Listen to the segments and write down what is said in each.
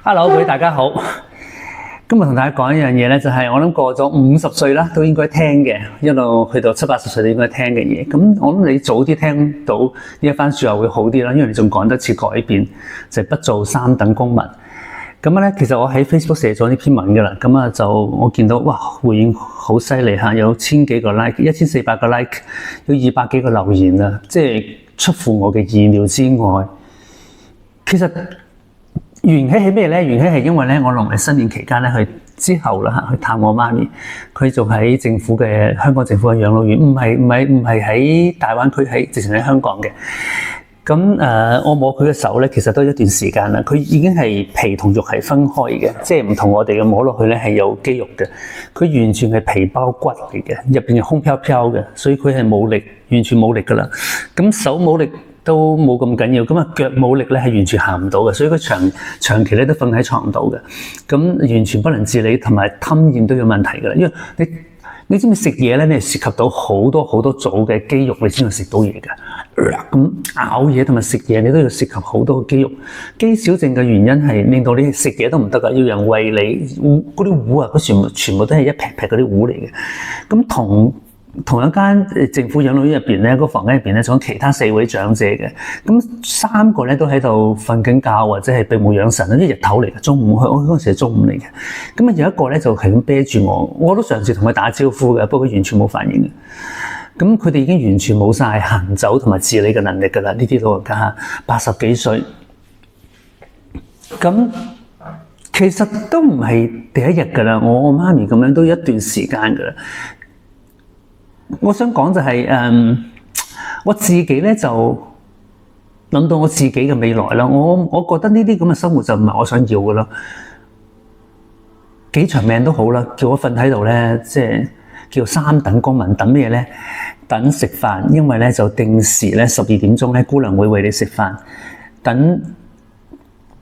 Hello， 各位大家好。今日同大家講一樣嘢咧，就係我諗過咗50歲啦，都應該聽嘅，一路去到70、80歲都應該聽嘅嘢。咁我諗你早啲聽到呢一番說話會好啲啦，因為你仲講得切改變，就係不做三等公民。咁咧，其實我喺 Facebook 寫咗呢篇文噶啦，咁啊就我見到哇回應好犀利嚇，有1000幾個 like， 1400個 like， 有200幾個留言啊，即係出乎我嘅意料之外。其實緣起係咩咧？緣起係因為咧，我農曆新年期間咧去之後啦去探我媽咪，佢做喺政府嘅香港政府嘅養老院，唔係喺大灣區，喺直情喺香港嘅。咁我摸佢嘅手咧，其實都一段時間啦。佢已經係皮同肉係分開嘅，即係唔同我哋嘅摸落去咧係有肌肉嘅。佢完全係皮包骨嚟嘅，入邊係空飄飄嘅，所以佢係冇力，完全冇力噶啦。咁手冇力都冇咁緊要，咁啊腳冇力咧係完全行唔到嘅，所以佢長期咧都瞓喺床度嘅。咁完全不能自理，同埋吞咽都有問題噶啦。因為你知唔知食嘢咧，你係涉及到好多組嘅肌肉，你先會食到嘢㗎。咁咬嘢同埋食嘢，你都要涉及好多肌肉。肌少症嘅原因係令到你食嘢都唔得㗎，要人餵你。嗰啲糊啊，嗰全部都係一劈劈嗰啲糊嚟嘅。咁同一間政府養老院入邊咧，個房間入邊咧，仲有其他4位長者嘅。咁3個咧都喺度瞓緊覺或者係閉目養神啦，啲日頭嚟嘅，中午我嗰陣時係中午嚟嘅。咁啊有一個咧就係咁啤住我都嘗試同佢打招呼嘅，不過佢完全冇反應嘅。咁佢哋已經完全冇晒行走同埋自理嘅能力㗎啦，呢啲老人家80幾歲。咁其實都唔係第一日㗎啦，我媽咪咁樣都一段時間㗎啦。我想講就係我自己咧就諗到我自己嘅未來啦。我覺得呢啲咁嘅生活就唔係我想要嘅咯。幾長命都好啦，叫我瞓喺度咧，即係叫3等公民，等咩咧？等食飯，因為咧就定時咧12點鐘咧，姑娘會餵你食飯。等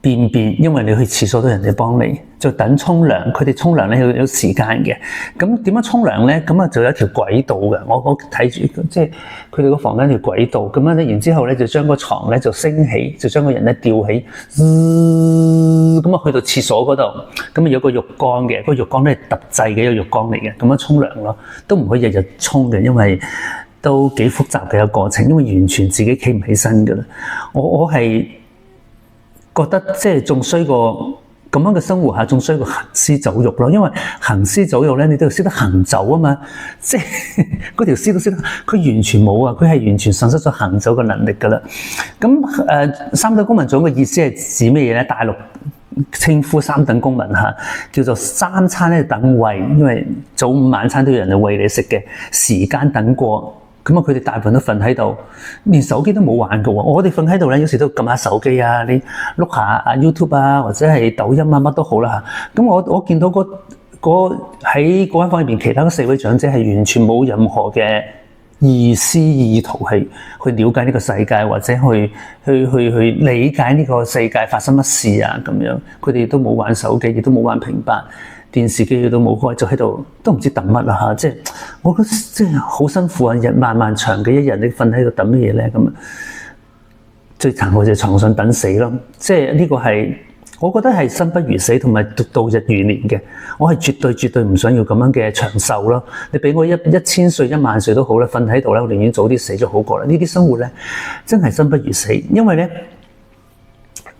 便便，因為你去廁所都人哋幫你，就等沖涼。佢哋沖涼咧有時間嘅。咁點樣沖涼咧？咁啊就有一條軌道嘅。我睇住，即係佢哋個房間條軌道咁樣咧。然之後咧就將個床咧就升起，就將個人咧吊起，咁啊去到廁所嗰度。咁啊有個浴缸嘅，個浴缸咧係特製嘅一個浴缸嚟嘅。咁樣沖涼咯，都唔可以日日沖嘅，因為都幾複雜嘅一個過程。因為完全自己企唔起身㗎啦。我係覺得即係仲衰過咁樣嘅生活下，仲衰過行屍走肉咯。因為行屍走肉咧，你都要識得行走啊嘛。即係嗰條屍都識得，佢完全冇啊！佢係完全喪失咗行走嘅能力㗎啦。咁3等公民獎嘅意思係指咩嘢咧？大陸稱呼3等公民嚇，叫做3餐咧等餵，因為早午晚餐都有人嚟餵你食嘅，時間等過。咁啊，佢哋大部分都瞓喺度，連手機都冇玩㗎喎。我哋瞓喺度咧，有時都撳下手機啊，你碌下 YouTube 啊，或者係抖音啊，乜都好啦嚇。咁我見到喺嗰間房入邊，其他4位長者係完全冇任何嘅意圖係去了解呢個世界，或者去理解呢個世界發生乜事啊咁樣。佢哋都冇玩手機，亦都冇玩平板。電視機都冇開，就喺度都唔知等乜啦嚇！即係我覺得即係好辛苦啊！漫長嘅一日，你瞓喺度等乜嘢咧？咁最殘酷就係床上等死咯！即係呢個係我覺得係生不如死，同埋度日如年嘅。我係絕對唔想要咁樣嘅長壽咯！你俾我1000歲、10000歲都好啦，瞓喺度咧，我寧願早啲死咗好過啦！呢啲生活咧真係生不如死，因為咧。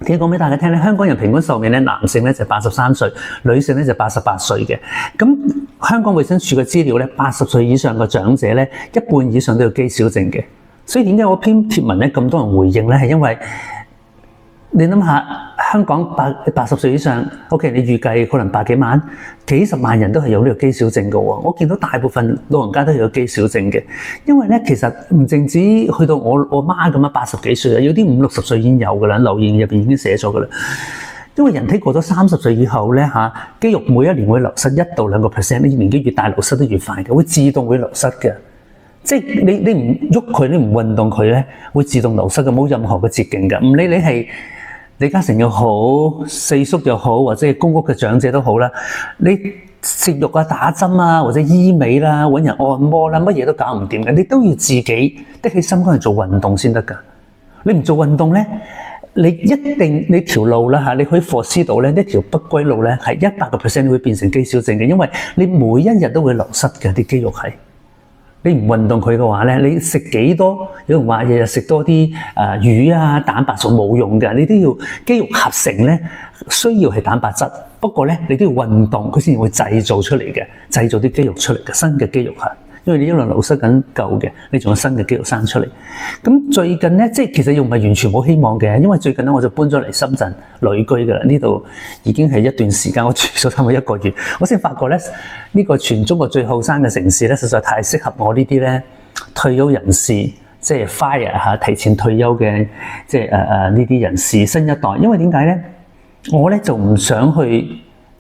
點講俾大家聽咧？香港人平均壽命咧，男性咧就83歲，女性咧就88歲嘅。咁香港衛生署嘅資料咧，80歲以上嘅長者咧，一半以上都有肌少症嘅。所以點解我篇貼文咧咁多人回應咧？係因為你諗下，香港80歲以上 ，OK， 你預計可能百幾萬、幾十萬人都係有呢個肌少症嘅喎。我見到大部分老人家都有肌少症嘅，因為咧其實唔淨止去到我媽咁樣80幾歲啊，有啲50、60歲已經有㗎啦，留言入邊已經寫咗㗎啦。因為人體過咗30歲以後咧肌肉每一年會流失1到2%，你年紀越大流失得越快嘅，會自動會流失嘅。即係你唔喐佢，你唔運動佢咧，會自動流失嘅，冇任何嘅捷徑嘅。唔理你係李嘉誠又好，四叔又好，或者係公屋嘅長者都好啦，你食肉啊、打針啊，或者醫美啦、揾人按摩啦，乜嘢都搞唔掂嘅，你都要自己的起心肝去做運動先得㗎。你唔做運動咧，你一定你條路啦嚇，你可以 foresee 到咧，呢條不歸路咧係100%會變成肌少症嘅，因為你每一日都會流失嘅啲肌肉係。你唔運動佢嘅話咧，你食幾多？有人話日日食多啲魚啊、蛋白素冇用嘅，你都要肌肉合成咧，需要係蛋白質。不過咧，你都要運動，佢先會製造出嚟嘅，製造啲肌肉出嚟嘅新嘅肌肉嚇。因為你一路流失緊舊嘅，你仲有新嘅肌肉生出嚟。咁最近咧，即係其實又唔係完全冇希望嘅，因為最近咧我就搬咗嚟深圳旅居㗎啦。呢度已經係一段時間，我住咗差唔多1個月，我先發覺咧呢個全中國最後生嘅城市咧，實在太適合我呢啲咧退休人士，即係 fire 嚇提前退休嘅，即係呢啲人士新一代。因為點解咧？我咧就唔想去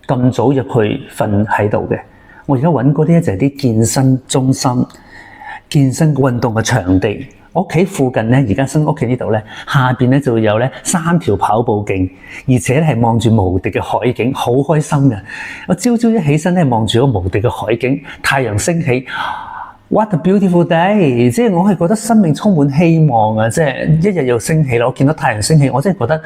咁早入去瞓喺度嘅。我而家揾嗰啲咧就係啲健身中心、健身運動嘅場地。我屋企附近咧，而家新屋企呢度咧，下邊咧就會有咧3條跑步徑，而且咧係望住無敵嘅海景，好開心嘅。我朝朝一起身咧，望住個無敵嘅海景，太陽升起 ，what a beautiful day！ 即係我係覺得生命充滿希望啊！即係一日又升起啦，我見到太陽升起，我真係覺得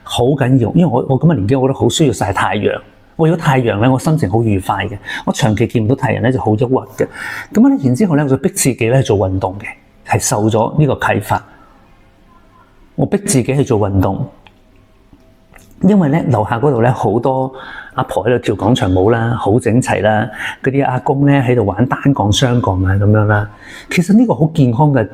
好緊要，因為我咁嘅年紀，我覺得好需要曬太陽。為咗太陽咧，我心情好愉快嘅。我長期見唔到太陽咧，就好憂鬱嘅。咁咧，然之後咧，我就逼自己咧做運動嘅，係受咗呢個啟發。我逼自己去做運動，因為咧樓下嗰度咧好多阿婆喺度跳廣場舞啦，好整齊啦。嗰啲阿公咧喺度玩單槓、雙槓啊咁樣啦。其實呢個好健康嘅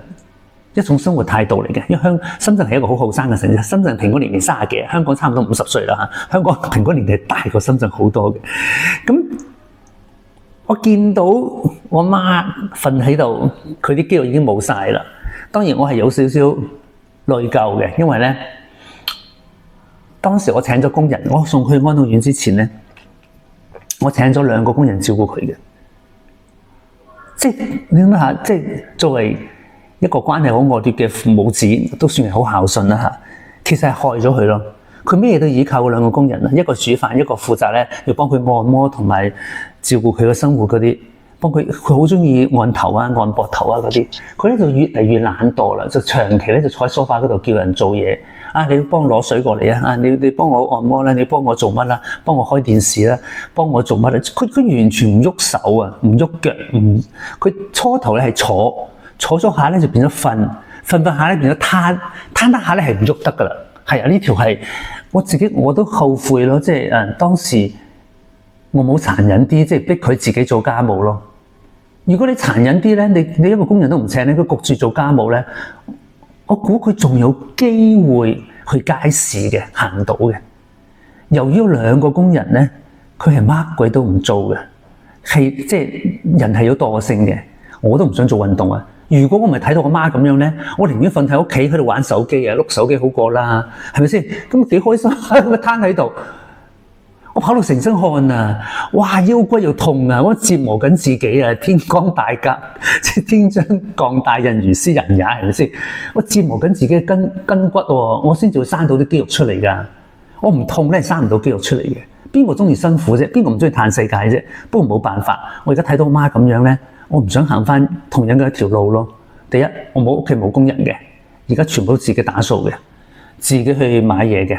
一種生活態度嚟嘅，因為深圳係一個好後生嘅城市，深圳平均年齡30幾，香港差唔多50歲啦嚇，香港平均年齡大過深圳好多嘅。咁我見到我媽瞓喺度，佢啲肌肉已經冇晒啦。當然我係有少少內疚嘅，因為咧當時我請咗工人，我送去安老院之前咧，我請咗2個工人照顧佢嘅。即係你諗下，即係作為一個關係好惡劣嘅父母子，都算係好孝順啦嚇。其實係害咗佢咯。佢咩嘢都依靠嗰2個工人啦，一個煮飯，一個負責咧要幫佢按摩同埋照顧佢嘅生活嗰啲，幫佢好中意按頭啊、按膊頭啊嗰啲。佢咧就越嚟越懶惰啦，就長期咧就坐喺梳化嗰度叫人做嘢。啊，你幫我攞水過嚟啊！你幫我按摩啦，你幫我做乜啦？幫我開電視啦，幫我做乜啦？佢完全唔喐手啊，唔喐腳，佢初頭咧係坐咗下咧就變咗瞓下咧變咗攤得下咧係唔喐得噶啦。係啊，呢條係我都後悔咯，即係當時我冇殘忍啲，即係逼佢自己做家務咯。如果你殘忍啲咧，你一個工人都唔請咧，佢焗住做家務咧，我估佢仲有機會去街市嘅行到嘅。由於有2個工人咧，佢係乜鬼都唔做嘅，係即係人係有惰性嘅，我都唔想做運動啊。如果我唔係睇到我媽咁樣咧，我寧願瞓喺屋企喺度玩手機啊，碌手機好過啦，係咪先？咁幾開心，咁攤喺度，我跑到成身汗啊！哇，腰骨又痛啊！我折磨緊自己啊！天光大格，即係天將降大任於斯人也，係咪先？我折磨緊自己嘅筋骨喎，我先至會生到啲肌肉出嚟㗎。我唔痛咧，生唔到肌肉出嚟嘅。邊個中意辛苦啫？邊個唔中意嘆世界啫？不過冇辦法，我而家睇到我媽咁樣咧。我唔想行返同樣嘅一條路咯。第一，我屋企冇工人嘅，而家全部都自己打掃嘅，自己去買嘢嘅，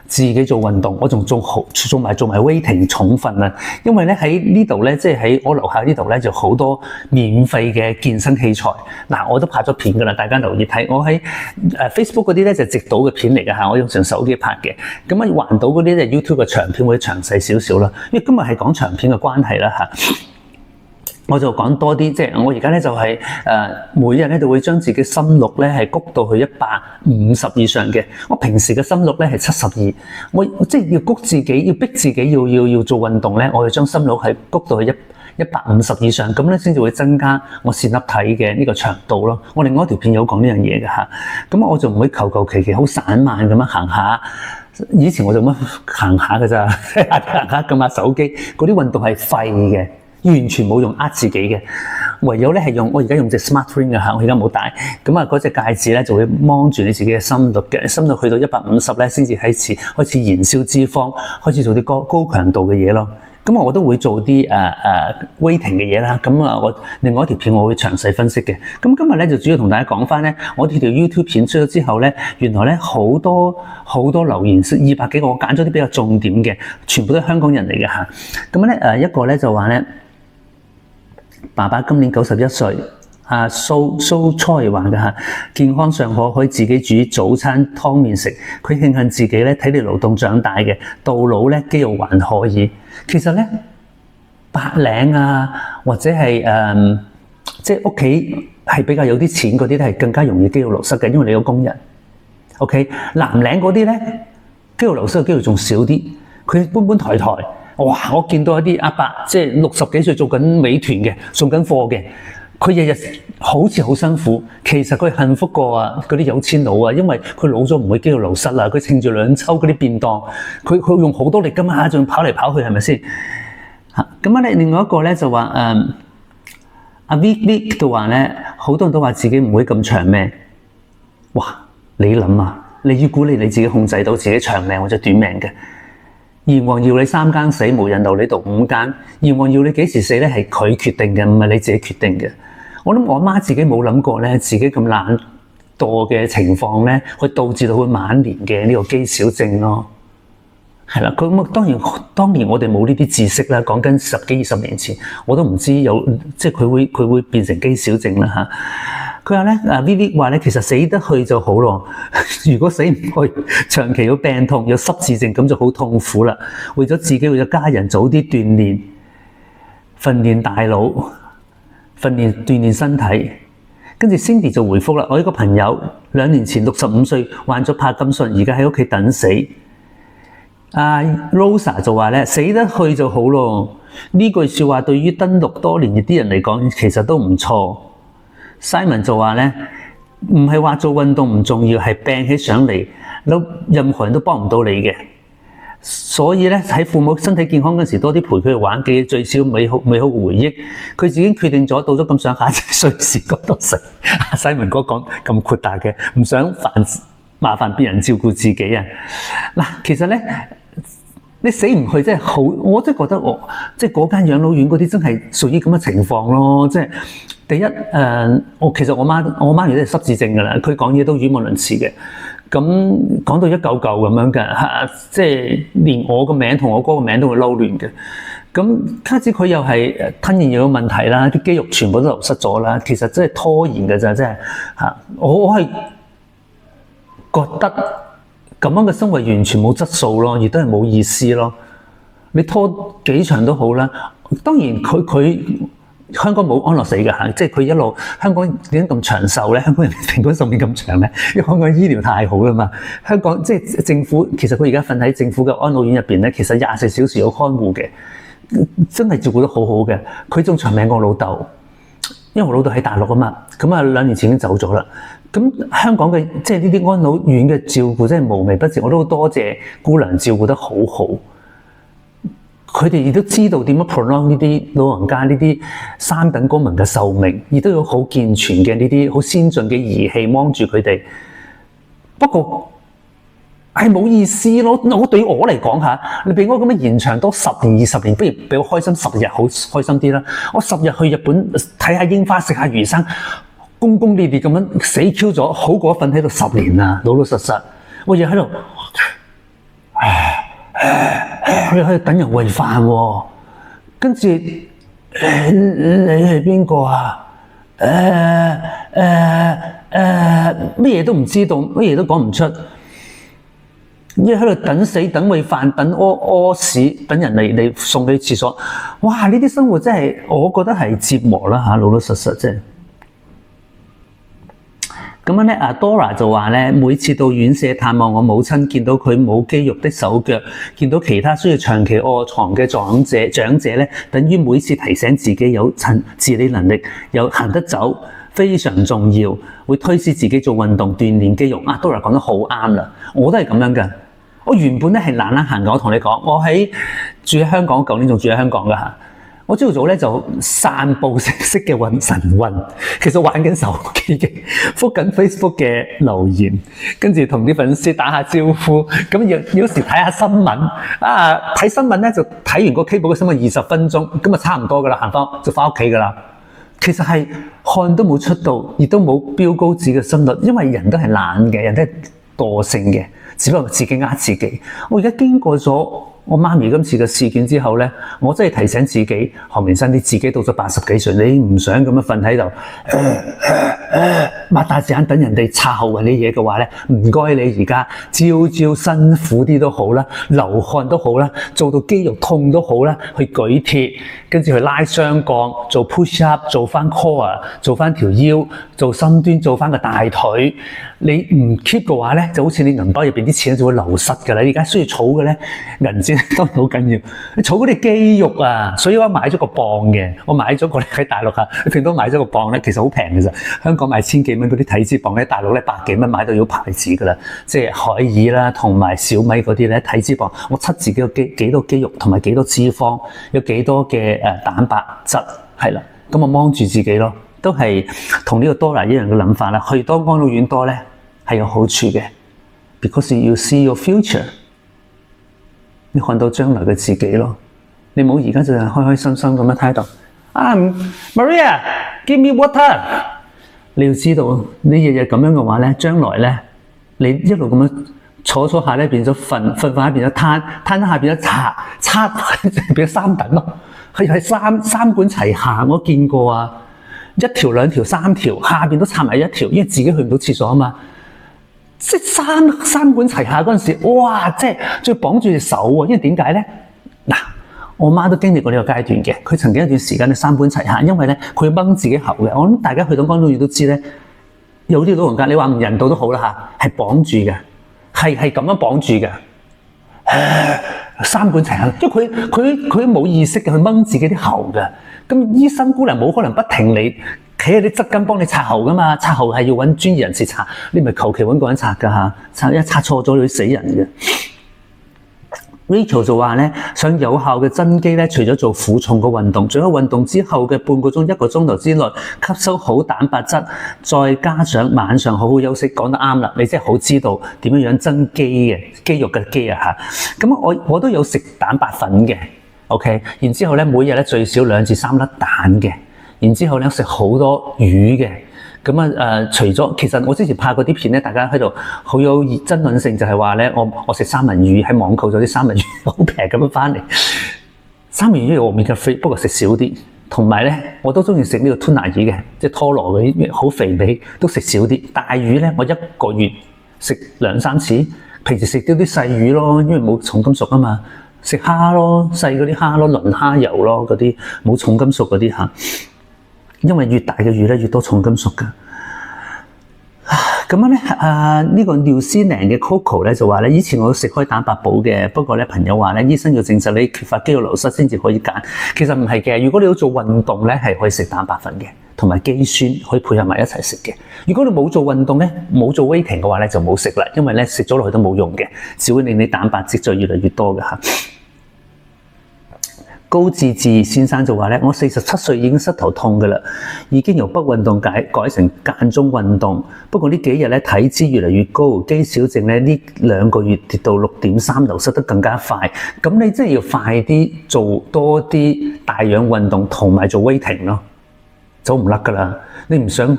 自己做運動。我仲做埋 weighting 重訓啊。因為咧喺呢度咧，即係喺我樓下呢度咧，就好多免費嘅健身器材。嗱，我都拍咗片㗎啦，大家留意睇。我喺Facebook 嗰啲咧就直導嘅片嚟㗎嚇，我用成手機拍嘅。咁啊環島嗰啲咧 YouTube 嘅長片會詳細少少啦。因為今日係講長片嘅關係啦嚇。我就講多啲，即係我而家咧就係每日咧就會將自己心率咧係谷到去150以上嘅。我平時嘅心率咧係72，我即係要谷自己，要逼自己要做運動咧，我要將心率係谷到去150以上，咁咧先至會增加我線粒體嘅呢個長度咯。我另外一條片有講呢樣嘢嘅嚇，咁我就唔會求其好散漫咁樣行下。以前我就咁行下㗎咋，行下撳下手機，嗰啲運動係廢嘅。完全冇用呃自己嘅，唯有咧係用我而家用隻 Smart Ring 嘅嚇，我而家冇戴，咁啊嗰隻戒指咧就會幫住你自己嘅心率嘅，心率去到150咧先至開始燃燒脂肪，開始做啲高強度嘅嘢咯。咁我都會做啲waiting 嘅嘢啦。咁我另外一條片我會詳細分析嘅。咁今日咧就主要同大家講翻咧，我條 YouTube 片出咗之後咧，原來咧好多留言，200幾個，我揀咗啲比較重點嘅，全部都係香港人嚟嘅嚇。咁咧一個咧就話咧，爸爸今年91歲。蘇菜話嘅嚇，健康尚可以自己煮早餐湯麵食。佢慶幸自己咧體力勞動長大嘅，到老咧肌肉還可以。其實咧，白領啊，或者係即係屋企係比較有啲錢嗰啲咧，係更加容易肌肉流失嘅，因為你個工人。OK， 藍領嗰啲咧，肌肉流失嘅機會仲少啲。佢搬抬，哇！我見到一啲阿伯，即係60幾歲做緊美團嘅，送緊貨嘅。佢日日好似好辛苦，其實佢幸福過嗰啲有錢佬啊，因為佢老咗唔會肌肉流失啦，佢稱住兩抽嗰啲便當，佢用好多力㗎嘛，仲跑嚟跑去係咪先？咁咧，另外一個咧就話阿 Vic 就話咧，好多人都話自己唔會咁長命。哇！你諗啊，你要估你自己控制到自己長命或者短命嘅？閻王要你3更死，無人留你到5更。閻王要你幾時死咧，係佢決定嘅，唔係你自己決定嘅。我諗我媽自己冇諗過咧，自己咁懶惰嘅情況咧，會導致到佢晚年嘅呢個肌少症咯。係啦，咁當年我哋冇呢啲知識啦，講緊10幾20年前，我都唔知有即係佢會變成肌少症啦嚇。佢話咧，Vivi 話咧，其實死得去就好咯。如果死唔去，長期有病痛、有失智症，咁就好痛苦啦。為咗自己，為咗家人，早啲鍛鍊、訓練大腦、鍛鍊身體。跟住 Cindy 就回覆啦，我一個朋友2年前65歲患咗帕金遜，而家喺屋企等死。Rosa 就話咧，死得去就好咯。呢句説話對於登陸多年啲人嚟講，其實都唔錯。Simon 就話咧，唔係話做運動唔重要，係病起上嚟，任何人都幫唔到你嘅。所以咧，喺父母身體健康嗰時，多啲陪佢哋玩，記最少美好嘅回憶。佢自己決定咗，到咗咁上下歲時嗰度食。Simon 哥講咁豁達嘅，唔想麻煩別人照顧自己啊。嗱，其實咧，你死唔去真係好，我真係覺得即係嗰間養老院嗰啲真係屬於咁嘅情況咯，即係。第一，其實我媽亦都係失智症㗎啦，佢講嘢都語無倫次嘅，咁講到一嚿嚿咁樣嘅，即係連我個名同我哥個名都會撈亂嘅。咁卡子佢又係吞嚥有問題啦，啲肌肉全部都流失咗啦，其實真係拖延㗎咋，真係嚇。我係覺得咁樣嘅生活完全冇質素咯，亦都係冇意思咯。你拖幾長都好啦，當然佢。香港冇安樂死嘅嚇，即係佢一路香港點解咁長壽咧？香港人平均壽命咁長咧？因為香港醫療太好啦嘛。香港即係政府，其實佢而家瞓喺政府嘅安老院入邊咧，其實24小時有看護嘅，真係照顧得好好嘅。佢仲長命過我老豆，因為我老豆喺大陸啊嘛。咁2年前已經走咗啦。咁香港嘅即係呢啲安老院嘅照顧真係無微不至，我都好多謝姑娘照顧得好好。佢哋亦都知道點樣 prolong 呢啲老人家呢啲3等公民嘅壽命，亦都有好健全嘅呢啲好先進嘅儀器幫住佢哋。不過係冇意思咯。我對於我嚟講嚇，你俾我咁樣延長多10年20年，不如俾我開心10日好開心啲啦。我10日去日本睇下櫻花食下魚生，公公烈烈咁樣死 Q 咗，好過瞓喺度10年啊！老老實實，我又喺度。佢喺度等人餵飯喎，跟住你係邊個啊？乜嘢都唔知道，乜嘢都講唔出，一喺度等死、等餵飯、等屙屎、等人嚟送去廁所。哇！呢啲生活真係，我覺得係折磨啦嚇，老老實實真係。咁樣咧，Dora 就話咧，每次到院舍探望我母親，見到佢冇肌肉的手腳，見到其他需要長期臥床嘅長者咧，等於每次提醒自己有自理能力，有行得走，非常重要，會推使自己做運動鍛鍊肌肉。Dora 講得好啱啦，我都係咁樣嘅。我原本咧係懶懶行嘅，我同你講，我住喺香港，舊年仲住喺香港㗎嚇。我朝早咧就散步式嘅運晨運，其實玩緊手機嘅，覆緊 Facebook 嘅留言，跟住同啲粉絲打下招呼。咁有時睇下新聞啊，睇新聞咧就睇完個 K 寶嘅新聞20分鐘，咁啊差唔多噶啦，行翻就翻屋企噶啦。其實係汗都冇出到，亦都冇飆高自己嘅心率，因為人都係懶嘅，人都係惰性嘅，只不過自己呃自己。我而家經過咗我媽咪今次嘅事件之後咧，我真係提醒自己，何明生你自己到咗80幾歲，你唔想咁樣瞓喺度，擘大隻眼等人哋擦後運啲嘢嘅話咧，唔該你而家朝朝辛苦啲都好啦，流汗都好啦，做到肌肉痛都好啦，去舉鐵，跟住去拉雙槓，做 push up， 做翻 core， 做翻條腰，做深蹲，做翻個大腿。你唔 keep 嘅話咧，就好似你銀包入邊啲錢就會流失㗎啦。你而家需要儲嘅咧，銀紙當然好緊要。你儲嗰啲肌肉啊，所以我買咗個磅嘅，我買咗個喺大陸啊，你平都買咗個磅咧，其實好平嘅啫。香港賣1000幾蚊嗰啲體脂磅咧，大陸咧100幾蚊買到有牌子㗎啦。即係海爾啦，同埋小米嗰啲咧體脂磅，我測自己有幾多肌肉同埋幾多脂肪，有幾多嘅蛋白質，係啦。咁我幫住自己咯。都係同呢個 Dora 一樣嘅諗法啦，去多安老院多咧係有好處嘅 ，because you see your future， 你看到將來嘅自己咯，你冇而家就開開心心咁樣睇到，Maria，give me water， 你要知道，你日日咁樣嘅話咧，將來咧，你一路咁樣坐下咧變咗瞓下變咗攤下變咗擦變咗3等咯，係三管齊下，我見過啊。1條2條3條，下邊都插埋1條，因為自己去唔到廁所啊嘛。即係三管齊下嗰陣時，哇！即係仲要綁住隻手喎。因為點解咧？嗱，我媽都經歷過呢個階段嘅。佢曾經一段時間咧3管齊下，因為咧佢掹自己喉嘅。我諗大家去到安老院都知咧，有啲老人家你話唔人道都好啦嚇，係綁住嘅，係咁樣綁住嘅。3管齊下，因為佢冇意識嘅去掹自己啲喉嘅。咁醫生姑娘冇可能不停你企喺啲側跟幫你擦喉噶嘛？擦喉係要揾專業人士擦，你咪求其揾個人擦噶嚇，一擦錯咗會死人嘅。Rachel 就話咧，想有效嘅增肌咧，除咗做負重嘅運動，最好運動之後嘅半個鐘、1個鐘頭之內吸收好蛋白質，再加上晚上好好休息。講得啱啦，你真係好知道點樣增肌嘅肌肉嘅肌啊嚇。咁我都有食蛋白粉嘅。OK， 然之後咧，每日咧最少2至3粒蛋嘅，然之後咧食好多魚嘅。咁啊除咗其實我之前拍過啲片咧，大家喺度好有爭論性，就係話咧，我食三文魚喺網購咗啲三文魚好平咁樣翻嚟。三文魚我免費 free， 不過食少啲。同埋咧，我都中意食呢個 tuna 魚嘅，即係拖羅嗰啲好肥美，都食少啲。大魚咧，我1個月食2、3次，平時食啲細魚咯，因為冇重金屬啊嘛。食蝦咯，細嗰啲蝦咯，磷蝦油咯，嗰啲冇重金屬嗰啲嚇。因為越大嘅魚咧，越多重金屬㗎。咁樣咧，呢個廖思寧嘅 Coco 咧就話咧，以前我食開蛋白寶嘅，不過咧朋友話咧，醫生要證實你缺乏肌肉流失先至可以揀。其實唔係嘅，如果你要做運動咧，係可以食蛋白粉嘅，同埋肌酸可以配合埋一齊食嘅。如果你冇做運動咧，冇做 weighting 嘅話咧，就冇食啦，因為咧食咗落去都冇用嘅，只會令你蛋白質就越嚟越多嘅嚇。高志志先生就話咧，我47歲已經膝頭痛㗎啦，已經由不運動改成間中運動。不過呢幾日咧體脂越嚟越高，肌少症咧呢2個月跌到6.3，流失得更加快。咁你真係要快啲做多啲大氧運動同埋做 weighting 咯，走唔甩㗎啦。你唔想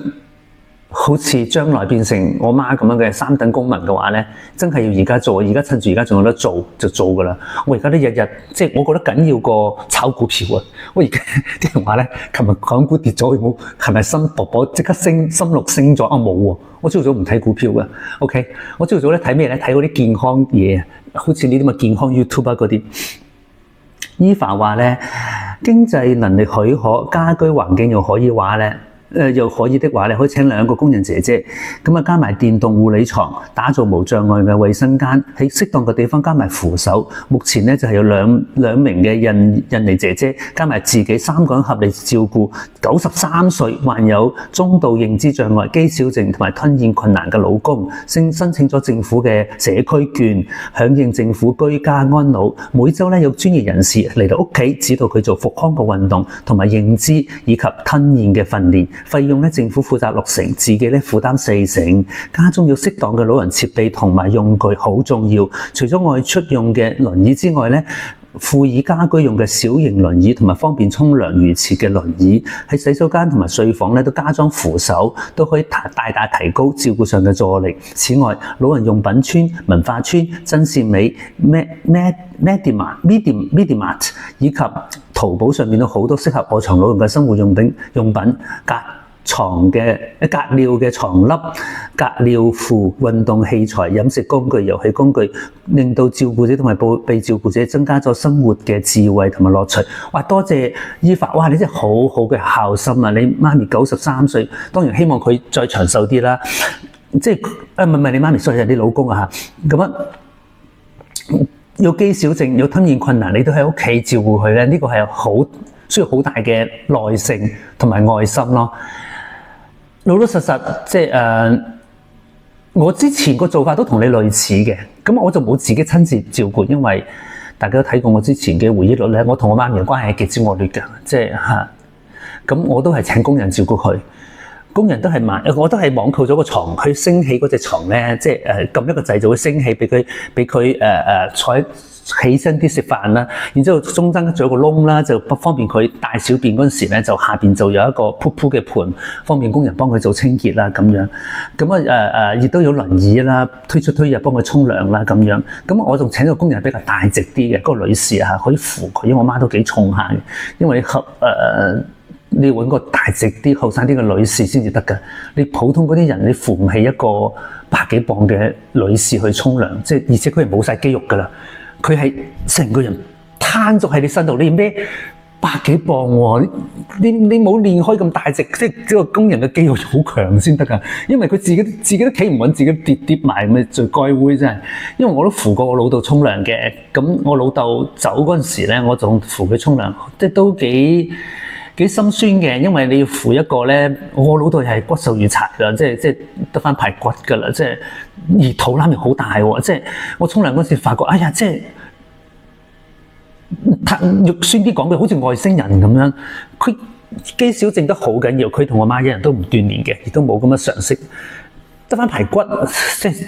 好似將來變成我媽咁樣嘅3等公民嘅話咧，真係要而家做，而家趁住而家仲有得做就做噶啦。我而家都日日即係我覺得緊要過炒股票啊！我而家啲人話咧，琴日港股跌咗，冇係咪心勃勃即刻升，心率升咗啊？冇喎，我朝早唔睇股票噶。OK， 我朝早咧睇咩咧？睇嗰啲健康嘢，好似呢啲咁嘅健康 YouTube 啊嗰啲。Eva 話咧，經濟能力許可，家居環境又可以話咧。又可以的話，你可以請2個工人姐姐，咁啊加埋電動護理床，打造無障礙嘅衛生間，喺適當嘅地方加埋扶手。目前咧就係有兩名嘅印尼姐姐，加埋自己3個人合力照顧93歲患有中度認知障礙、肌少症同埋吞嚥困難嘅老公，申請咗政府嘅社區券，響應政府居家安老。每週咧有專業人士嚟到屋企指導佢做復康嘅運動同埋認知以及吞嚥嘅訓練，費用咧政府負責60%，自己咧負擔40%。家中要適當嘅老人設備同埋用具好重要，除咗外出用嘅輪椅之外咧，附以家居用嘅小型輪椅同埋方便沖涼如廁嘅輪椅，喺洗手間同埋睡房咧都加裝扶手，都可以大大提高照顧上嘅助力。此外，老人用品村、文化村、真善美、Medimart 以及淘寶上面都好多適合臥床老人嘅生活用品，隔尿嘅床笠、隔尿褲、運動器材、飲食工具、遊戲工具，令到照顧者同埋被照顧者增加咗生活嘅智慧同埋樂趣。哇！多謝伊法，哇！你真係好好嘅孝心啊！你媽咪93歲，當然希望佢再長壽啲啦。即係唔係你媽咪，所以係你老公啊嚇。咁有肌少症、有吞嚥困難，你都喺屋企照顧佢咧，呢個係需要好大嘅耐性同埋愛心咯。老實實，即係我之前個做法都同你類似嘅，咁我就冇自己親自照顧，因為大家都睇過我之前嘅回憶錄咧，我同我媽咪嘅關係係極之惡劣嘅，即係咁我都係請工人照顧佢，工人都係我都係網購咗個床，佢升起嗰隻床咧，即係撳一個掣就會升起，俾佢坐起身啲食飯啦，然之後中間仲有個窿啦，就不方便佢大小便嗰陣時咧，就下邊就有一個噗噗嘅盤，方便工人幫佢做清潔啦咁樣。咁亦都有輪椅啦，推出推入幫佢沖涼啦咁樣。咁我仲請個工人比較大隻啲嘅，嗰個女士可以扶佢，因為我媽都幾重下嘅，因為你要揾個大隻啲、後生啲嘅女士先至得㗎。你普通嗰啲人，你扶唔起一個100幾磅嘅女士去沖涼，即係而且佢係冇晒肌肉㗎啦。佢係成個人攤咗喺你身度，你孭100幾磅喎，你冇練開咁大隻，即係呢個工人嘅肌肉好強先得㗎。因為佢自己都企唔穩，自己跌埋咪最該會真係。因為我都扶過我老豆沖涼嘅，咁我老豆走嗰陣時咧，我仲扶佢沖涼，即係都幾心酸嘅。因為你要扶一個咧，我老豆係骨瘦如柴㗎，即係得返排骨㗎啦，即係而肚腩又好大喎，即係我沖涼嗰時發覺，哎呀，即係肉酸啲講句，好似外星人咁樣。佢肌少症得好緊要，佢同我媽一樣都唔鍛鍊嘅，亦都冇咁嘅常識，得返排骨，即係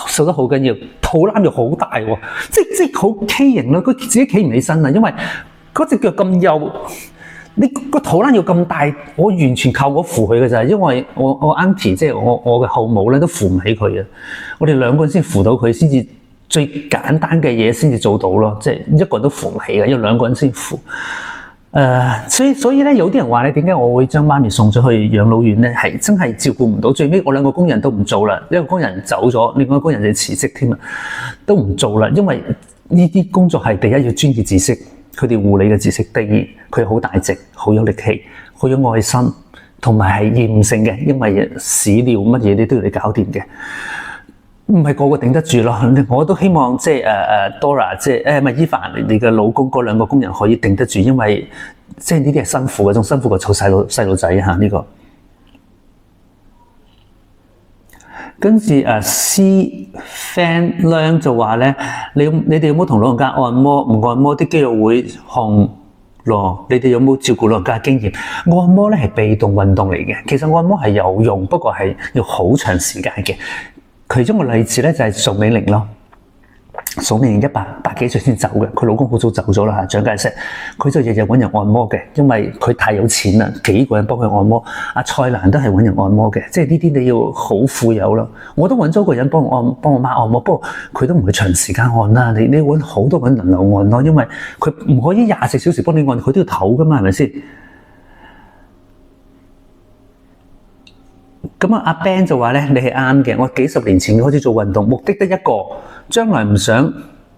瘦得好緊要，肚腩又好大喎，即係好畸形啦。佢自己企唔起身啦，因為嗰隻腳咁幼。你個肚腩要咁大，我完全靠我扶佢嘅咋，因為我 auntie 即係我嘅後母咧都扶唔起佢啊。我哋2個人先扶到佢，先至最簡單嘅嘢先至做到咯。即係一個人都扶唔起嘅，因為2個人先扶。所以咧，有啲人話咧，點解我會將媽咪送咗去養老院咧？係真係照顧唔到，最尾我2個工人都唔做啦，一個工人走咗，另外一個工人就辭職添啊，都唔做啦，因為呢啲工作係第一要專業知識。佢哋護理嘅知識，第二佢好大隻，好有力氣，好有愛心，同埋係厭性嘅，因為屎尿乜嘢你都要你搞掂嘅，唔係個個頂得住咯。我都希望即係Dora 即係咪Eva你嘅老公嗰2個工人可以頂得住，因為即係呢啲係辛苦嘅，仲辛苦過湊細路仔嚇呢個。跟住C Fan 亮就話咧，你哋有冇同老人家按摩？唔按摩啲肌肉會紅咯。你哋有冇照顧老人家嘅經驗？按摩咧係被動運動嚟嘅，其實按摩係有用，不過係要好長時間嘅。其中個例子咧就係宋美齡咯。宋美齡100幾歲先走嘅，佢老公好早走咗啦嚇，蔣介石，佢就日日揾人按摩嘅，因為佢太有錢啦，幾個人幫佢按摩。阿蔡瀾都係揾人按摩嘅，即係呢啲你要好富有咯。我都揾咗個人幫我媽按摩，不過佢都唔會長時間按啦。你揾好多個人輪流按咯，因為佢唔可以24小時幫你按，佢都要唞噶嘛，係咪先？咁阿 Ben 就話咧，你係啱嘅。我幾十年前開始做運動，目的得一個，將來唔想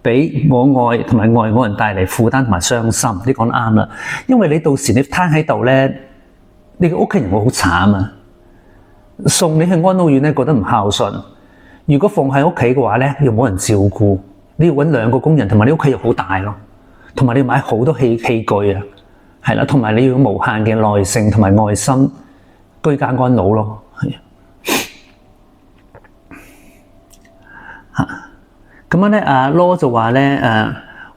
俾我愛同埋愛我人帶嚟負擔同埋傷心。你講得啱啦，因為你到時你攤喺度咧，你嘅屋企人會好慘啊！送你去安老院咧，覺得唔孝順。如果放喺屋企嘅話咧，又冇人照顧，你要揾2個工人，同埋你屋企又好大咯，同埋你要買好多器具啊，係啦，同埋你要無限嘅耐性同埋愛心，居家安老咯，係啊。咁樣咧，阿羅就話咧，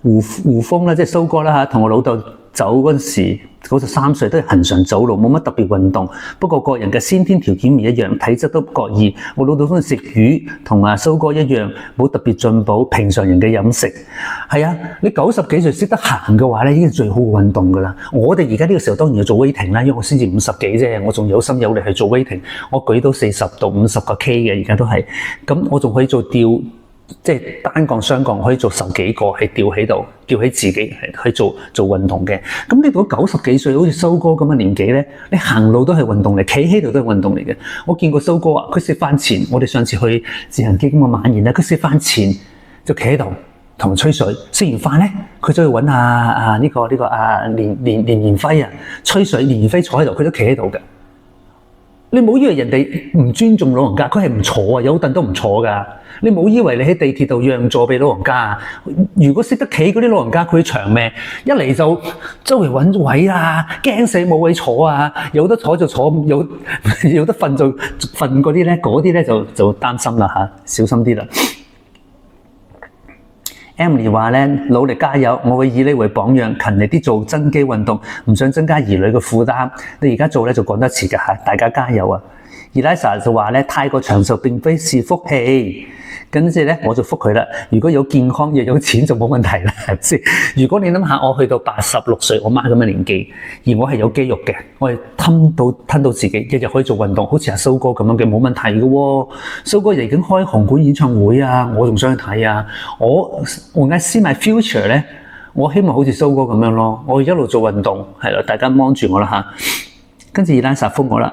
胡峰咧，即係蘇哥啦嚇，同我老豆走嗰陣時，93歲都係恆常走路，冇乜特別運動。不過個人嘅先天條件唔一樣，體質都各異。我老豆中意食魚，同阿蘇哥一樣，冇特別進步，平常人嘅飲食。係啊，你90幾歲識得行嘅話咧，已經係最好嘅運動㗎啦。我哋而家呢個時候當然要做 weighting 啦，因為我先至50幾啫，我仲有心有力去做 weighting。我舉到40到50個 K 嘅，而家都係。咁我仲可以做吊。即係單槓、雙槓可以做10幾個，係吊喺度，吊起自己係去做運動嘅。咁你到90幾歲，好似蘇哥咁嘅年紀咧，你行路都係運動嚟，企喺度都係運動嚟嘅。我見過蘇哥啊，佢食飯前，我哋上次去自行基金嘅晚宴咧，佢食飯前就企喺度同人吹水，食完飯咧，佢就去揾連延輝啊吹水，連延輝坐喺度，佢都企喺度嘅。你唔好以為人哋唔尊重老人家，佢係唔坐啊，有凳都唔坐噶。你唔好以為你喺地鐵度讓座俾老人家啊！如果識得企嗰啲老人家，佢長命，一嚟就周圍揾位啊，驚死冇位坐啊，有得坐就坐，有得瞓就瞓嗰啲咧，嗰啲咧就擔心啦嚇，小心啲啦。Emily 話咧，努力加油，我會以你為榜樣，勤力啲做增肌運動，唔想增加兒女嘅負擔。你而家做咧就講得遲㗎嚇，大家加油啊！Elisa 就話咧，太過長壽並非是福氣。跟住咧，我就覆佢啦。如果有健康又有錢就冇問題啦，係咪先？如果你諗下，我去到86歲，我媽咁嘅年紀，而我係有肌肉嘅，我係吞到自己，日日可以做運動，好似阿蘇哥咁樣嘅，冇問題嘅喎。蘇哥已經開紅館演唱會啊，我仲想去睇啊。我I see my future咧，我希望好似蘇哥咁樣咯，我一路做運動，係啦，大家望住我啦嚇。跟住Elisa覆我啦。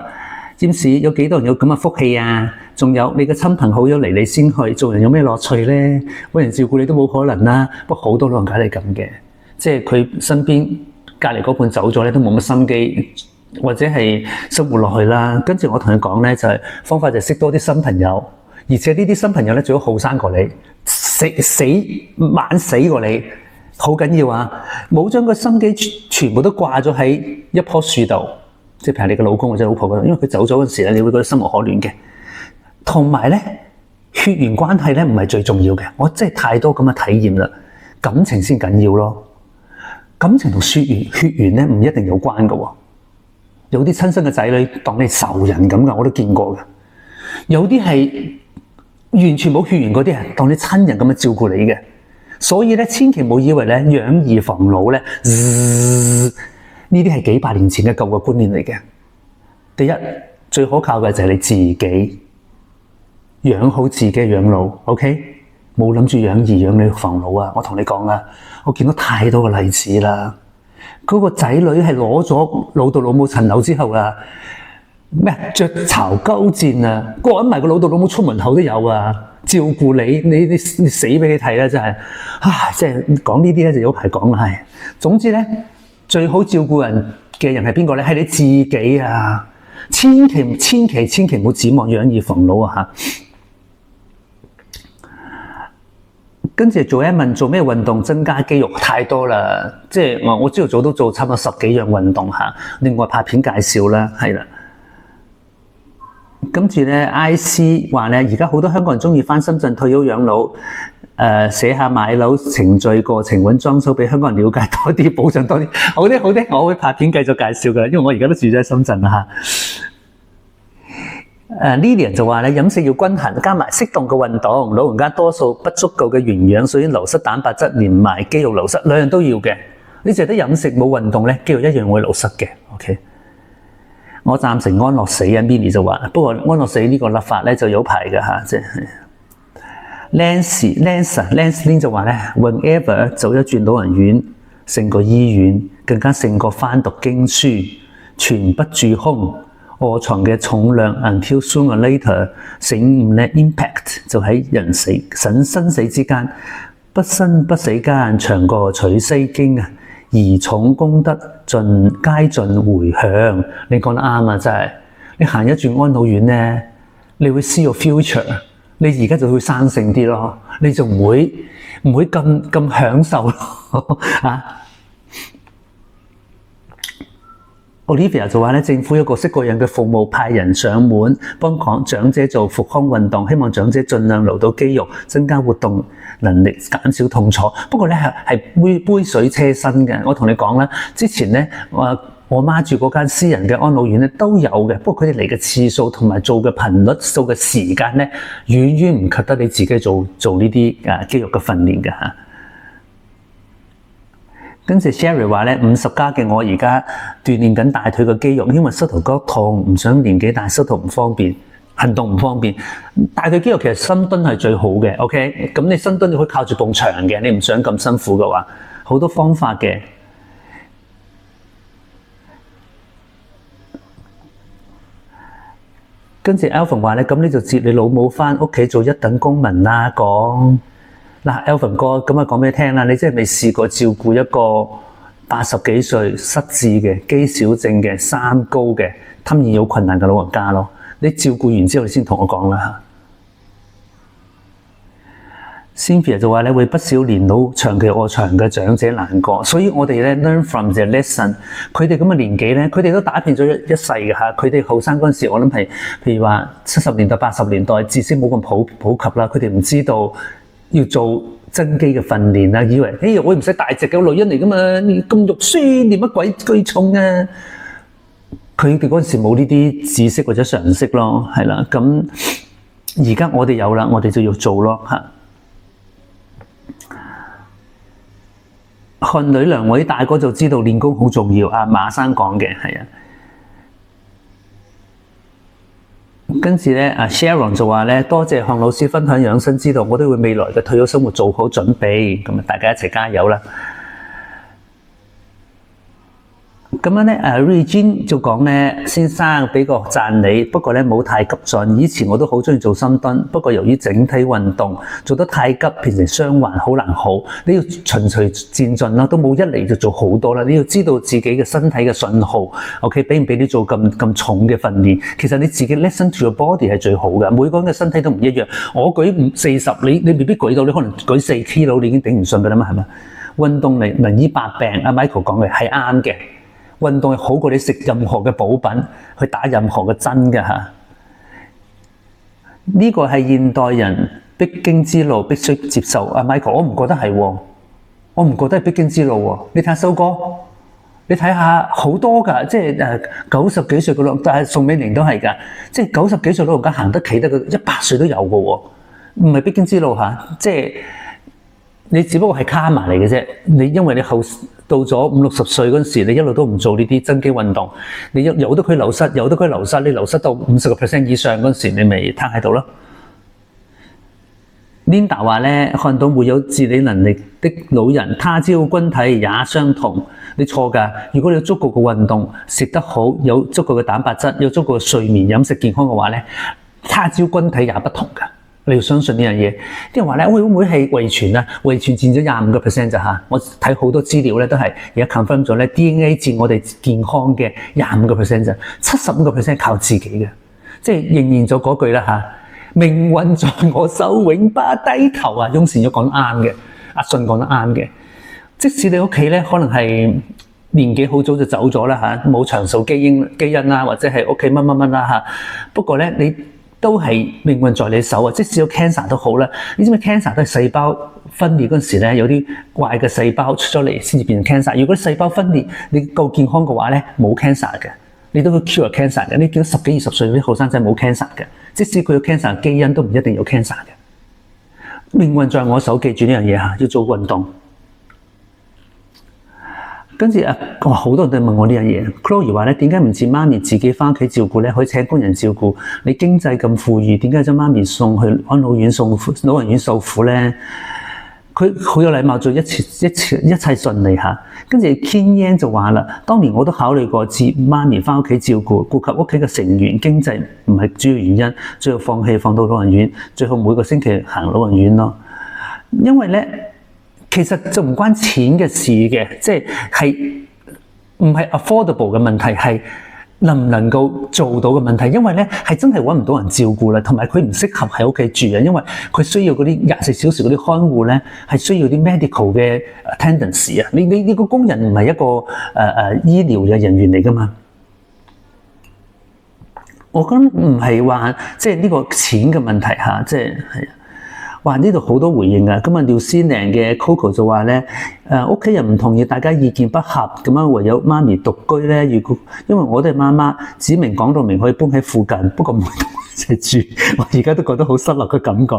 占士有幾多人有咁嘅福氣啊？仲有你嘅親朋好友嚟你先去，做人有咩樂趣咧？揾人照顧你都冇可能啦。不過好多老人家係咁嘅，即係佢身邊隔離嗰半走咗咧，都冇乜心機，或者係生活落去啦。跟住我同佢講咧，就係方法就係識多啲新朋友，而且呢啲新朋友咧最好後生過你，晚死過你，好緊要啊！冇將個心機全部都掛咗喺一棵樹度。即係譬如你嘅老公或者老婆嗰度，因為佢走咗嗰陣時咧，你會覺得心無可戀嘅。同埋咧，血緣關係咧唔係最重要嘅。我真係太多咁嘅體驗啦，感情先緊要咯。感情同血緣咧唔一定有關嘅喎。有啲親生嘅仔女當你仇人咁嘅，我都見過嘅。有啲係完全冇血緣嗰啲係當你親人咁樣照顧你嘅。所以咧，千祈唔好以為咧養兒防老咧。呢啲係幾百年前嘅舊嘅觀念嚟嘅。第一，最可靠嘅就係你自己養好自己養老 ，OK？ 冇諗住養兒養女防老啊！我同你講啊，我見到太多嘅例子啦。嗰個仔女係攞咗老豆老母層樓之後啊，雀巢鳩戰啊，趕埋個老豆老母出門口都有啊，照顧你死俾你睇啦，真係即係講呢啲咧就有排講啦，係。總之咧。最好照顧人嘅人係邊個咧？係你自己啊！千祈唔好指望養兒防老啊！跟住做一問做咩運動增加肌肉太多啦，即係我朝頭早都做差唔多10幾樣運動嚇。另外拍片介紹啦，係啦。跟住咧 ，IC 話咧，而家好多香港人中意返深圳退休養老。寫下買樓程序過程，揾裝修俾香港人了解多啲，保障多啲。好啲，我會拍片繼續介紹㗎，因為我而家都住咗喺深圳啦嚇。Lilian 就話咧，飲食要均衡，加埋適當嘅運動。老人家多數不足夠嘅營養，所以流失蛋白質，連埋肌肉流失，兩樣都要嘅。你淨係得飲食冇運動咧，肌肉一樣會流失嘅。OK， 我贊成安樂死啊 ，Minnie 就話，不過安樂死呢個立法咧就有排㗎嚇，即係。Lance 就話咧 ，whenever 走一轉老人院勝過醫院，更加勝過翻讀經書，全不住空，臥床嘅重量 until sooner or later， 醒悟咧 impact 就喺人生死之間，不生不死間長過取西經啊！兒重功德皆盡迴向。你講得啱啊，真係。你行一轉安老院咧，你會 see your future。你而家就會生性啲咯，你就唔會咁享受咯啊。Olivia 就話咧，政府有各式各樣嘅服務，派人上門幫長者做復康運動，希望長者盡量留到肌肉，增加活動能力，減少痛楚。不過咧係杯水車薪嘅。我同你講啦，之前咧我媽住嗰間私人嘅安老院咧都有嘅，不過佢哋嚟嘅次數同埋做嘅頻率、做嘅時間咧，遠遠唔及得你自己做呢啲肌肉嘅訓練嘅嚇。跟住 Sherry 話咧，50加嘅我而家鍛鍊緊大腿嘅肌肉，因為膝頭哥痛，唔想年紀大膝頭唔方便，行動唔方便。大腿肌肉其實深蹲係最好嘅 ，OK？ 咁你深蹲你可以靠住埲牆嘅，你唔想咁辛苦嘅話，好多方法嘅。跟住 Alvin 話咧，咁你就接你老母返屋企做一等公民啦。講嗱 Alvin 哥，咁啊講俾你聽啦，你真係未試過照顧一個80幾歲失智嘅、肌少症嘅、三高嘅、吞咽有困難嘅老人家咯。你照顧完之後，你先同我講啦。Cynthia 就話咧，為不少年老長期臥床嘅長者難過，所以我哋咧 learn from the lesson。佢哋咁嘅年紀咧，佢哋都打拼咗一世嘅嚇。佢哋後生嗰陣時，我諗係譬如話70年代、80年代，知識冇咁普及啦。佢哋唔知道要做增肌嘅訓練啦，以為我唔使大隻嘅女人嚟噶嘛，你咁肉酸，練乜鬼巨重啊？佢哋嗰陣時冇呢啲知識或者常識咯，係啦。咁而家我哋有啦，我哋就要做咯嚇。漢女兩位大哥就知道練功好重要啊，馬生講嘅係啊。跟住咧，Sharon 就話咧，多謝漢老師分享養生之道，我都會為未來嘅退休生活做好準備。咁啊，大家一齊加油啦！咁樣咧，Regine 就講咧，先生俾個讚你，不過咧冇太急進。以前我都好中意做深蹲，不過由於整體運動做得太急，變成傷患，好難好。你要循序漸進啦，都冇一嚟就做好多啦。你要知道自己嘅身體嘅信號 ，OK， 俾唔俾你做咁重嘅訓練？其實你自己 listen to your body 係最好嘅。每個人嘅身體都唔一樣。我舉40，你未必舉到，你可能舉4 kilo，你已經頂唔順㗎啦嘛，係咪？運動能醫百病，阿 Michael 講嘅係啱嘅。運動係好過你食任何嘅補品，去打任何嘅針嘅嚇。呢個係現代人必經之路，必須接受。阿 Michael，我唔覺得係喎，我唔覺得係必經之路喎。你睇下修哥，你睇下好多㗎，即係90幾歲嘅老，但係宋美齡都係㗎，即係90幾歲老人家行得企得嘅100歲都有嘅喎，唔係必經之路嚇。即係你只不過係卡埋嚟嘅啫。你因為你到咗50、60歲嗰陣時，你一路都唔做呢啲增肌運動，你由得佢流失，你流失到50% 以上嗰陣時，你咪攤喺度咯。Linda 話咧，看到沒有自理能力的老人，他朝君體也相同。你錯㗎，如果你有足夠嘅運動，食得好，有足夠嘅蛋白質，有足夠嘅睡眠、飲食健康嘅話咧，他朝君體也不同㗎。你要相信呢樣嘢。啲人話咧，會唔會係遺傳啊？遺傳佔咗25%咋嚇？我睇好多資料咧，都係而家 confirm 咗咧 ，DNA 佔我哋健康嘅25%咋，75% 靠自己嘅。即係應驗咗嗰句啦嚇，命運在我手，永不低頭啊！翁倩玉講得啱嘅，阿信講得啱嘅。即使你屋企咧，可能係年紀好早就走咗啦嚇，冇長壽基因啦，或者係屋企乜啦嚇。不過咧，你都係命運在你手啊！即使有 cancer 都好啦，你知唔知 cancer 都係細胞分裂嗰陣時咧，有啲壞嘅細胞出咗嚟先至變成 cancer。如果細胞分裂你夠健康嘅話咧，冇 cancer 嘅，你都會 cure cancer 嘅。你見到10幾20歲啲後生仔冇 cancer 嘅，即使佢有 cancer 基因都唔一定有 cancer 嘅。命運在我手，記住呢樣嘢嚇，要做運動。跟住好多人都問我呢樣嘢。Chloe 話咧，點解唔似媽咪自己返屋企照顧咧？可以請工人照顧。你經濟咁富裕，點解將媽咪送去安老院老人院受苦咧？佢好有禮貌，做一切順利嚇。跟住 Ken Yan 就話啦，當年我都考慮過接媽咪返屋企照顧，顧及屋企嘅成員經濟唔係主要原因，最後放棄放到老人院，最後每個星期行老人院咯。因為咧，其實就唔關錢嘅事嘅，即係唔係 affordable 嘅問題，係能唔能夠做到嘅問題。因為咧係真係揾唔到人照顧啦，同埋佢唔適合喺屋企住啊，因為佢需要嗰啲24小時嗰啲看護咧，係需要啲 medical 嘅 attendance 啊。你個工人唔係一個醫療嘅人員嚟㗎嘛。我覺得唔係話即係呢個錢嘅問題嚇，即係哇！呢度好多回應啊！咁啊，廖思寧嘅 Coco 就話咧，屋企人唔同意，大家意見不合，咁樣唯有媽咪獨居咧。如果因為我都係媽媽，指明講到明可以搬喺附近，不過唔會同我一齊住。我而家都覺得好失落嘅感覺。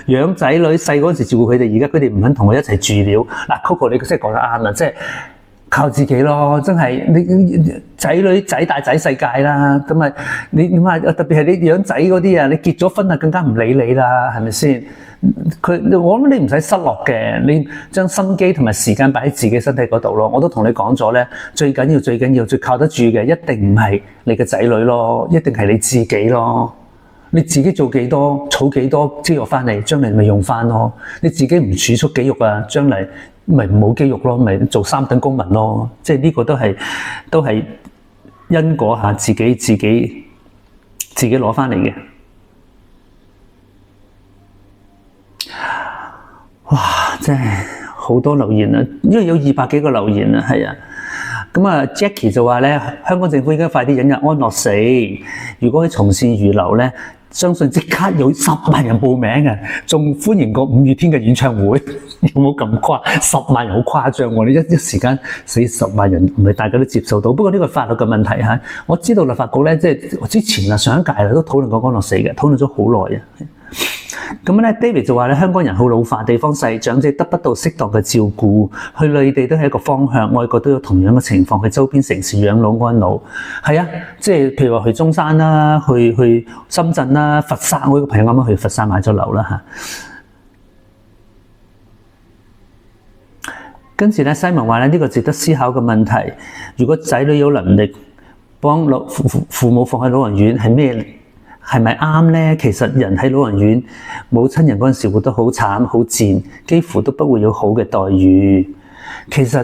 養仔女細嗰陣時照顧佢哋，而家佢哋唔肯同我一齊住了。嗱，Coco 你真係講得啱啦，即係靠自己咯，真係你仔女仔大仔世界啦，咁啊你點啊？特別係你養仔嗰啲啊，你結咗婚啊，更加唔理你啦，係咪先？我諗你唔使失落嘅，你將心機同埋時間擺喺自己身體嗰度咯。我都同你講咗咧，最緊要最靠得住嘅，一定唔係你嘅仔女咯，一定係你自己咯。你自己做幾多，儲幾多肌肉翻嚟，將來咪用翻咯。你自己唔儲蓄肌肉啊，將來咪冇肌肉咯，咪做3等公民咯。即係呢個都係因果下自己攞翻嚟嘅。哇！真係好多留言啊，因為有200幾個留言啊，係啊。咁啊 ，Jackie 就話咧，香港政府應該快啲引入安樂死。如果佢從善如流咧，相信即刻有10萬人報名啊，仲歡迎過5月天嘅演唱會。有冇咁誇？10萬人好誇張喎！你一時間死10萬人，唔係大家都接受到。不過呢個法律嘅問題嚇，我知道立法局咧，即係之前啊上一屆都討論過安樂死嘅，討論咗好耐啊。咁咧 ，David 就話咧，香港人好老化，地方細，長者得不到適當嘅照顧，去內地都係一個方向，外國都有同樣嘅情況，去周邊城市養老安老。係啊，即係譬如話去中山啦，去深圳啦，佛山，我有個朋友啱啱去佛山買咗樓啦嚇。跟住咧，Simon 話咧，呢個值得思考嘅問題，如果仔女有能力幫父母放喺老人院，係咩？係咪啱咧？其實人喺老人院冇親人嗰陣時活得好慘好賤，幾乎都不會有好嘅待遇。其實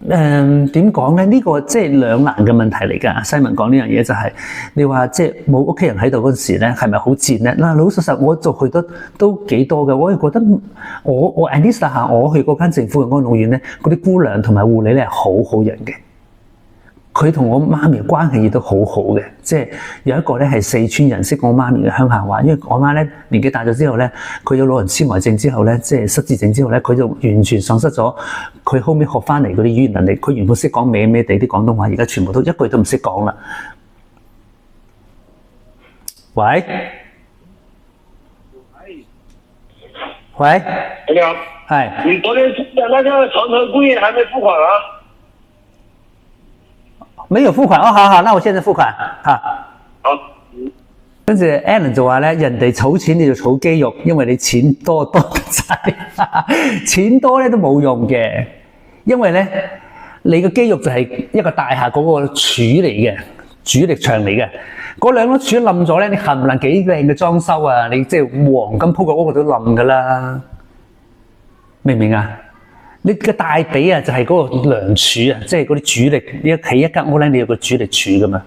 點講咧？呢個即係兩難嘅問題嚟㗎。西文講呢樣嘢就係你話即係冇屋企人喺度嗰陣時咧，係咪好賤咧？嗱，老實實我就去得都幾多嘅，我亦覺得我 at least 下我去嗰間政府嘅安老院咧，嗰啲姑娘同埋護理咧係好好人嘅。佢同我媽咪關係亦都好好嘅，即係有一個咧係四川人，識我媽咪嘅鄉下話，因為我媽咧年紀大咗之後咧，佢有老人痴呆症之後咧，即係失智症之後咧，佢就完全喪失咗佢後尾學翻嚟嗰啲語言能力。佢原本識講咩咩地啲廣東話，而家全部都一句都唔識講啦。喂，喂，你好，係，你昨天說的那個長城物業還沒付款啊？沒有付款哦，好，那我現在付款嚇。好。跟住 Alan 就話咧，人哋儲錢你就儲肌肉，因為你錢多得滯，錢多咧都冇用嘅，因為咧你個肌肉就係一個大廈嗰個柱嚟嘅，主力牆嚟嘅。嗰兩粒柱冧咗咧，你冚唪唥幾靚嘅裝修啊，你即係黃金鋪個屋都冧噶啦，明唔明啊？你嘅大髀啊，就係嗰個梁柱啊，即係嗰啲主力。你一起一間屋咧，你有個主力柱噶嘛？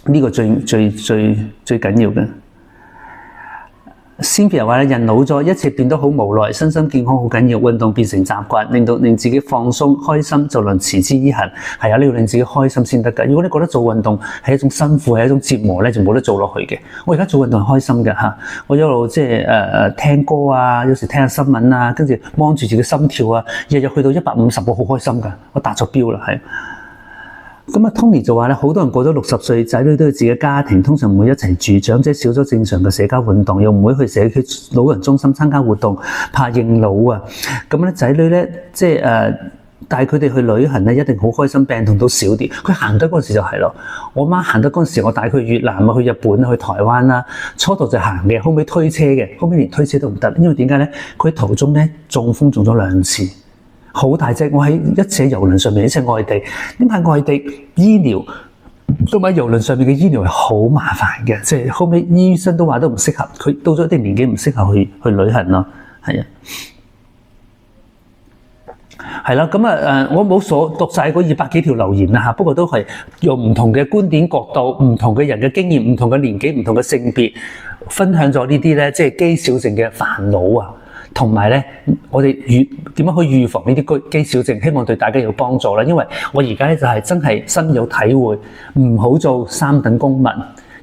呢個最緊要嘅。Cynthia 話咧，人老咗，一切變得好無奈，身心健康好緊要，運動變成習慣，令自己放鬆開心，就能持之以恆。係啊，你要令自己開心先得㗎。如果你覺得做運動係一種辛苦，係一種折磨咧，就冇得做落去嘅。我而家做運動係開心嘅嚇，我一路即係聽歌啊，有時聽下新聞啊，跟住望住自己心跳啊，日日去到150個，好開心㗎，我達咗標啦，係。咁啊 Tony 就話咧，好多人過咗60歲，仔女都有自己家庭，通常唔會一齊住，長者少咗正常嘅社交活動，又唔會去社區老人中心參加活動，怕認老啊。咁咧仔女咧，即係帶佢哋去旅行咧，一定好開心，病痛都少啲。佢行得嗰陣時就係咯，我媽行得嗰陣時，我帶佢去越南啊、去日本啊、去台灣啦，初度就行嘅，後尾推車嘅，後尾連推車都唔得，因為點解咧？佢喺途中咧中風中咗2次。好大隻，我喺一次喺郵輪上面，一次外地。點解外地醫療同埋郵輪上面嘅醫療係好麻煩嘅，即係後尾醫生都話都唔適合佢，到咗一定年紀唔適合去旅行咯。係啊。係啦，咁啊我冇讀晒嗰200幾條留言啦嚇，不過都係用唔同嘅觀點角度、唔同嘅人嘅經驗、唔同嘅年紀、唔同嘅性別，分享咗呢啲咧，即係肌少症嘅煩惱啊，同埋咧，我哋點樣可以預防呢啲肌少症？希望對大家有幫助啦。因為我而家咧就係真係深有體會，唔好做3等公民。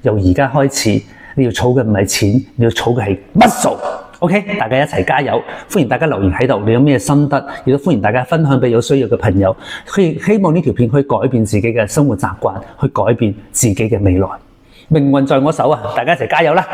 由而家開始，你要儲嘅唔係錢，你要儲嘅係 muscle。OK， 大家一齊加油！歡迎大家留言喺度，你有咩心得？亦都歡迎大家分享俾有需要嘅朋友。希望呢條片可以改變自己嘅生活習慣，去改變自己嘅未來。命運在我手啊！大家一齊加油啦！